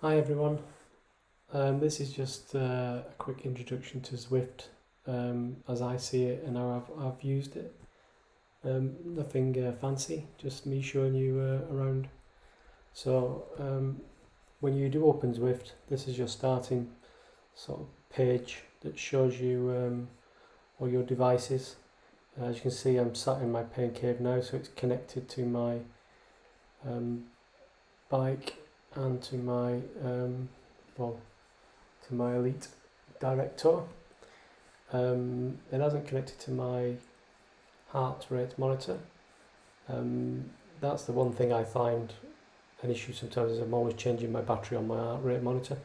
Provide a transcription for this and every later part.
Hi everyone, this is just a quick introduction to Zwift as I see it and how I've used it. Nothing fancy, just me showing you around. So when you do open Zwift, this is your starting sort of page that shows you all your devices. As you can see, I'm sat in my pain cave now, so it's connected to my bike and to my to my Elite Director. It hasn't connected to my heart rate monitor. That's the one thing I find an issue sometimes, is I'm always changing my battery on my heart rate monitor,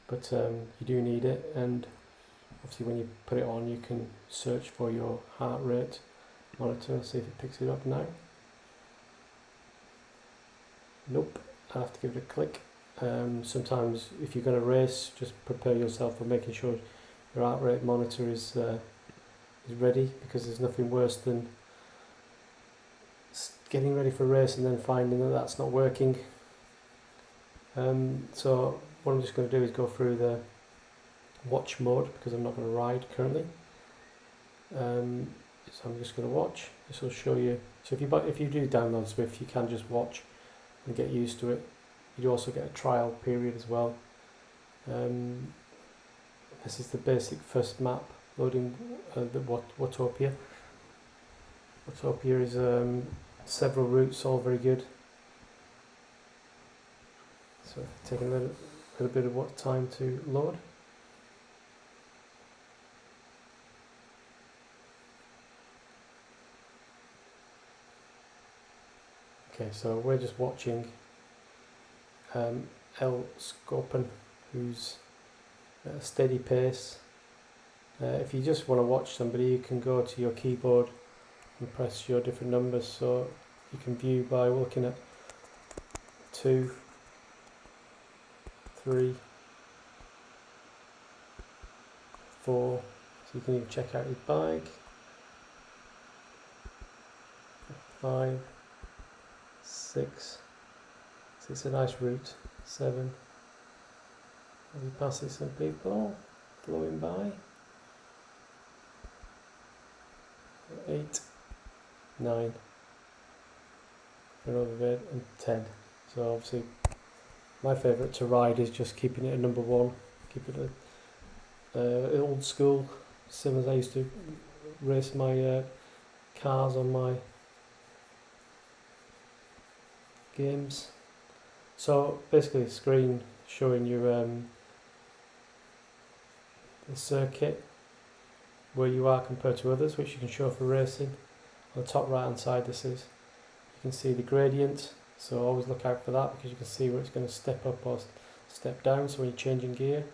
but you do need it, and obviously when you put it on you can search for your heart rate monitor and see if it picks it up now. Nope, I have to give it a click. Sometimes if you're going to race, just prepare yourself for making sure your heart rate monitor is ready, because there's nothing worse than getting ready for a race and then finding that that's not working. So what I'm just going to do is go through the watch mode, because I'm not going to ride currently. So I'm just going to watch. This will show you. So if you do download Zwift, you can just watch and get used to it. You do also get a trial period as well. This is the basic first map loading the Watopia. Watopia is several routes, all very good. So taking a little bit of time to load. Okay, so we're just watching El Scorpion, who's at a steady pace. If you just want to watch somebody, you can go to your keyboard and press your different numbers, so you can view by looking at 2, 3, 4, so you can even check out his bike, 5, 6, so it's a nice route, 7, as he passes some people flowing by, 8, 9, another bit, and 10. So obviously my favourite to ride is just keeping it at number 1, keep it old school, same as I used to race my cars on my games. So basically a screen showing you the circuit, where you are compared to others, which you can show for racing. On the top right hand side, this is, you can see the gradient, so always look out for that, because you can see where it's going to step up or step down, so when you're changing gear.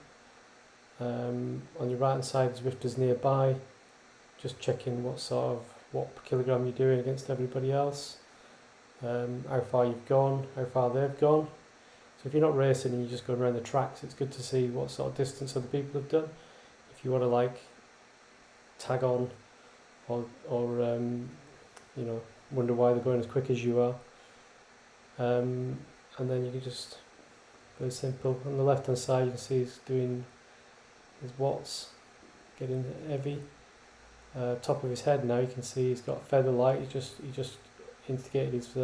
On your right hand side, Zwift is nearby, just checking what per kilogram you're doing against everybody else, how far you've gone, how far they've gone. So if you're not racing and you're just going around the tracks, it's good to see what sort of distance other people have done. If you want to like tag on or wonder why they're going as quick as you are, and then you can just, very simple. On the left hand side you can see he's doing his watts, getting heavy. Top of his head now you can see he's got feather light. He just indicated his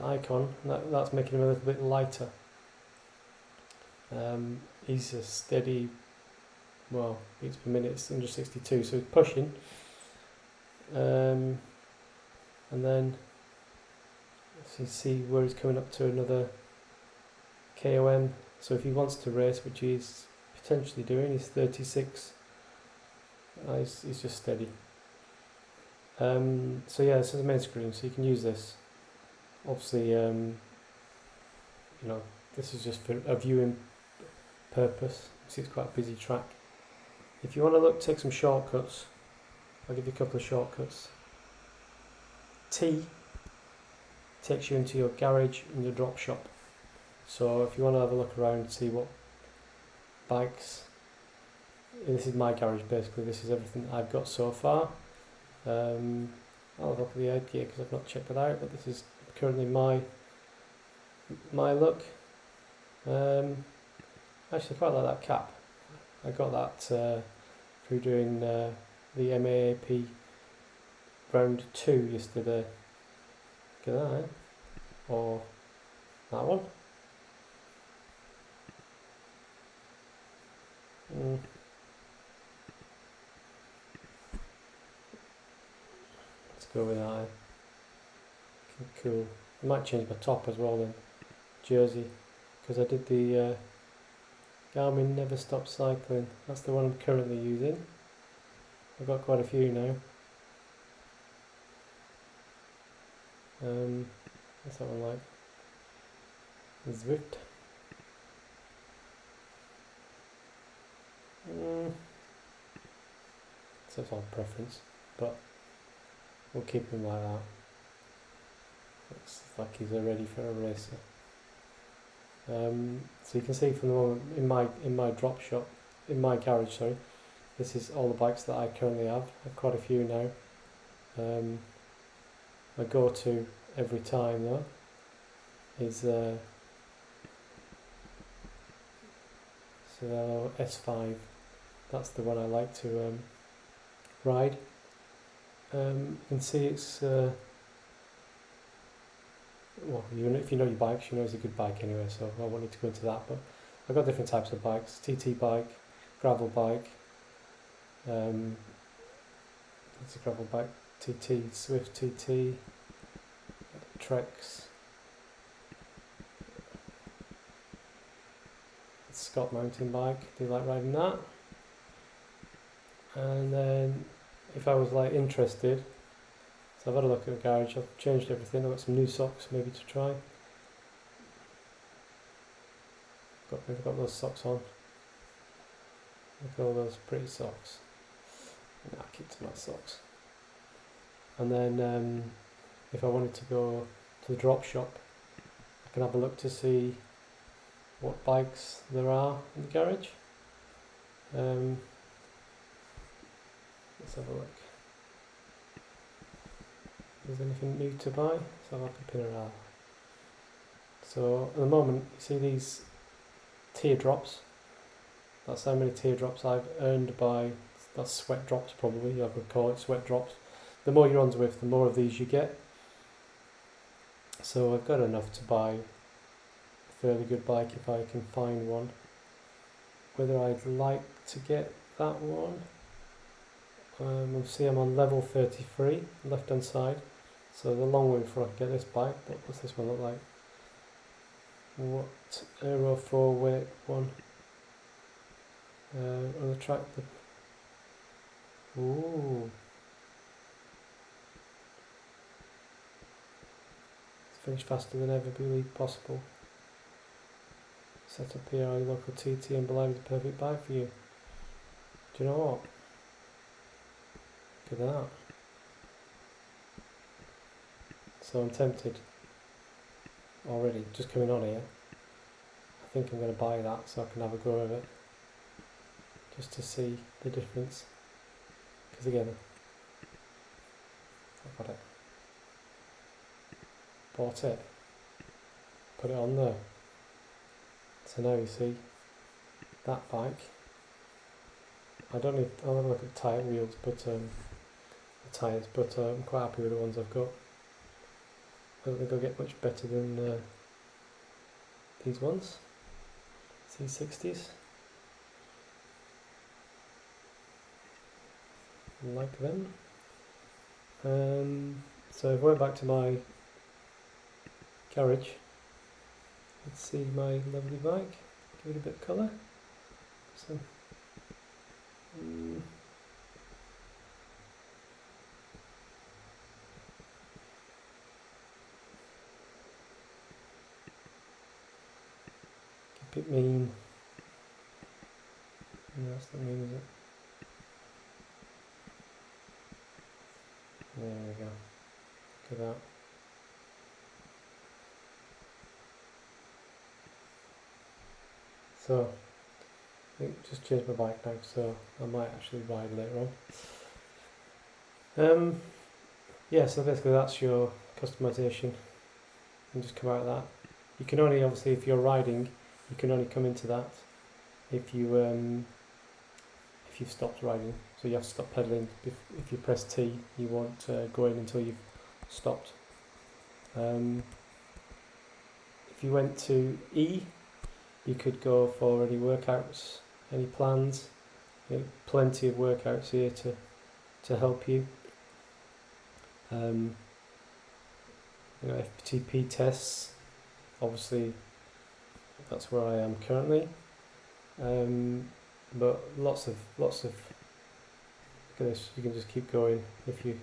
icon, and that's making him a little bit lighter. He's a steady, beats per minute, it's 162, so he's pushing. And then you see where he's coming up to another KOM. So if he wants to race, which he's potentially doing, he's 36. He's just steady. So yeah, this is the main screen, so you can use this. Obviously, this is just for a viewing purpose. See, it's quite a busy track. If you want to take some shortcuts, I'll give you a couple of shortcuts. T takes you into your garage and your drop shop. So if you want to have a look around and see what bikes, this is my garage basically, this is everything that I've got so far. I'll have a look at the headgear because I've not checked it out, but this is currently my look. Actually, I quite like that cap. I got that through doing the MAAP round 2 yesterday. Look at that, eh? Or that one. Let's go with that. Eh? Cool. I might change my top as well then. Jersey. Because I did the Garmin Never Stop Cycling. That's the one I'm currently using. I've got quite a few now. What's that one like? Zwift. So it's all preference, but we'll keep him like that. Looks like he's ready for a racer. So you can see from the moment in my drop shop, in my garage, sorry, this is all the bikes that I currently have. I've quite a few now. My go-to every time though is Cervelo S5. That's the one I like to ride. You can see it's well, if you know your bikes, you know it's a good bike anyway, so I won't need to go into that, but I've got different types of bikes: TT bike, gravel bike, it's a gravel bike, TT, Zwift TT, Treks, Scott mountain bike, do you like riding that? And then if I was like interested, so I've had a look at the garage, I've changed everything, I've got some new socks maybe to try. We've got those socks on. Look at all those pretty socks. Nah, keep to my socks. And then if I wanted to go to the drop shop, I can have a look to see what bikes there are in the garage. Let's have a look. Is there anything new to buy? So I'll have to pin it out. So at the moment, you see these teardrops. That's how many teardrops I've earned by, that's sweat drops probably, I would call it sweat drops. The more you're on Zwift, the more of these you get. So I've got enough to buy a fairly good bike if I can find one. Whether I'd like to get that one, you'll see I'm on level 33, left hand side. So the long way before I get this bike, but what's this one look like? What Aero 4 weight one? On the track, ooh. It's finished faster than ever believed possible. Set up PRI local TT and believe it's the perfect bike for you. Do you know what? Look at that. So I'm tempted already, just coming on here. I think I'm going to buy that so I can have a go of it. Just to see the difference. Because again, I got it. Bought it. Put it on there. So now you see that bike. I'll have a look at the tyre wheels, but the tyres, but I'm quite happy with the ones I've got. I don't think I'll get much better than these ones. C60s. Like them. So if I went back to my garage, let's see my lovely bike. Give it a bit of colour. So. Keep it mean. No, that's not mean, is it? There we go. Look at that. So, I just changed my bike now, so I might actually ride later on. Yeah, so basically that's your customization. You can just come out of that. You can only, obviously, if you're riding, you can only come into that if you've stopped riding. So you have to stop pedalling. If you press T, you won't go in until you've stopped. If you went to E, you could go for any workouts, any plans. Plenty of workouts here to help you. FTP tests, obviously that's where I am currently. But lots of look at this, you can just keep going if you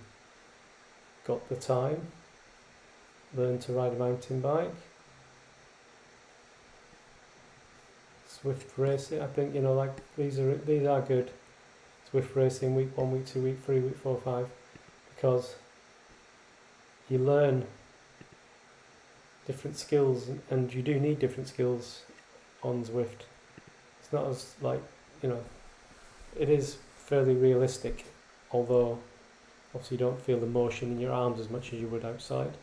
got the time. Learn to ride a mountain bike. Zwift racing, I think, like these are good. Zwift racing, week 1, week 2, week 3, week 4, 5, because you learn different skills, and you do need different skills on Zwift. It's not as it is fairly realistic, although obviously you don't feel the motion in your arms as much as you would outside.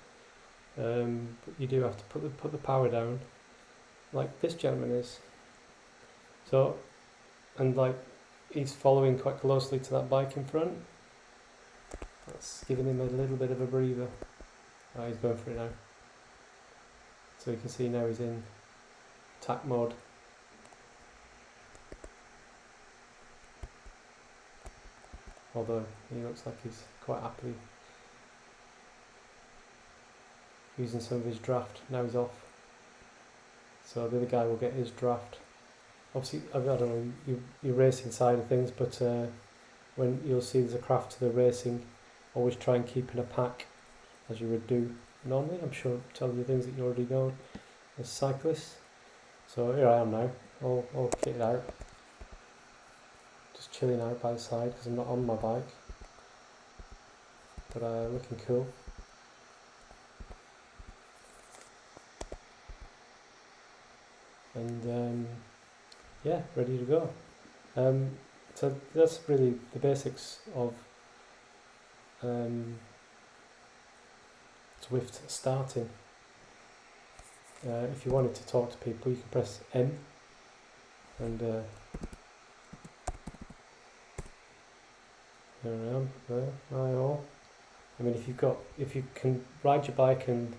But you do have to put the power down, like this gentleman is. So, and he's following quite closely to that bike in front. That's giving him a little bit of a breather. Oh, he's going for it now. So you can see now he's in attack mode. Although he looks like he's quite happily using some of his draft. Now he's off. So the other guy will get his draft. Obviously, I don't know, your racing side of things, but when you'll see there's a craft to the racing, always try and keep in a pack, as you would do normally. I'm sure I'm telling you things that you already know as cyclists. So here I am now, all kitted out, just chilling out by the side because I'm not on my bike, but looking cool. And yeah, ready to go. So that's really the basics of Zwift starting. If you wanted to talk to people, you can press N, and there I am. There, hi all. I mean, if you can ride your bike and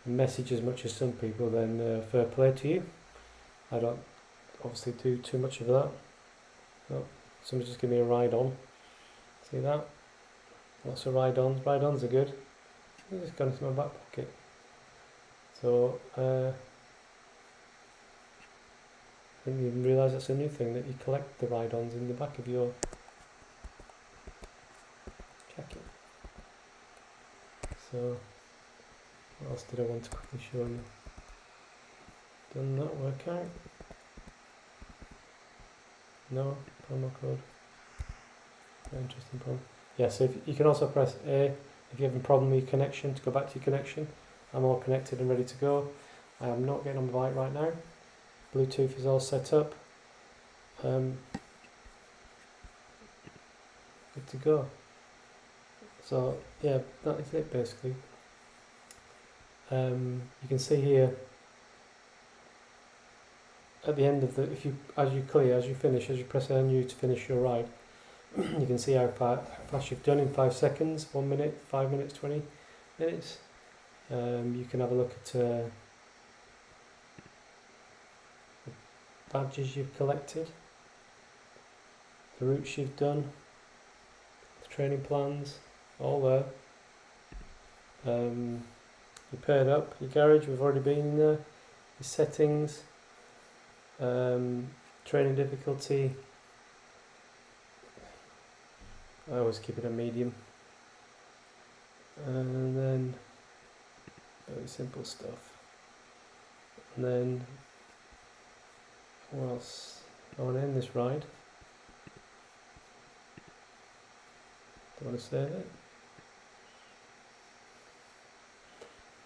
message as much as some people, then fair play to you. I don't obviously do too much of that. Oh, somebody just give me a ride on. See that? Lots of ride-ons. Ride-ons are good. I just got into my back pocket. So I didn't even realise that's a new thing, that you collect the ride-ons in the back of your jacket. So what else did I want to quickly show you? Done that workout? No, promo code. Very interesting promo. Yeah, so you can also press A if you're having a problem with your connection, to go back to your connection. I'm all connected and ready to go. I am not getting on the bike right now. Bluetooth is all set up. Good to go. So yeah, that is it basically. You can see here at the end of the, as you press NU to finish your ride, you can see how fast you've done in 5 seconds, 1 minute, 5 minutes, 20 minutes. You can have a look at the badges you've collected, the routes you've done, the training plans, all there. You paired up, your garage, we've already been in there, your settings, training difficulty. I always keep it a medium, and then very simple stuff. And then what else? I want to end this ride. Do I want to save it?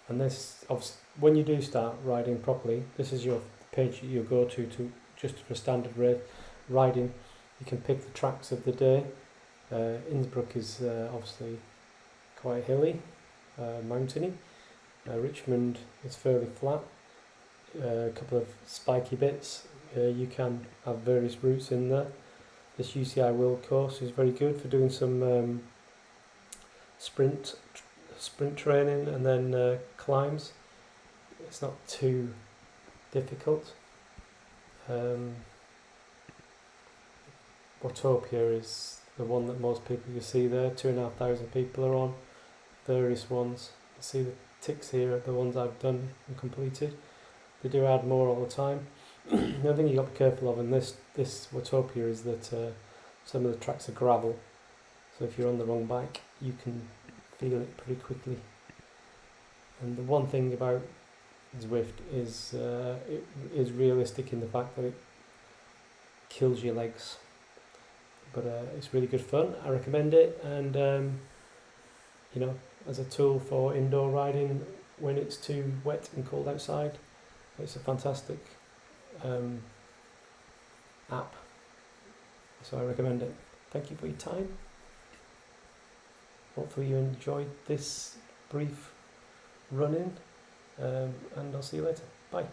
And this, obviously, when you do start riding properly, this is your page that you go to just for standard riding. You can pick the tracks of the day. Innsbruck is obviously quite hilly, mountainy. Richmond is fairly flat. a couple of spiky bits. You can have various routes in there. This UCI World course is very good for doing some sprint training and then climbs. It's not too difficult. Watopia is the one that most people you see there. 2,500 people are on. Various ones. You see the ticks here are the ones I've done and completed. They do add more all the time. The other thing you got to be careful of in this Watopia is that some of the tracks are gravel. So if you're on the wrong bike, you can feel it pretty quickly. And the one thing about Zwift is it is realistic in the fact that it kills your legs. But it's really good fun. I recommend it, and as a tool for indoor riding when it's too wet and cold outside, it's a fantastic app. So I recommend it. Thank you for your time. Hopefully you enjoyed this brief run-in, and I'll see you later. Bye.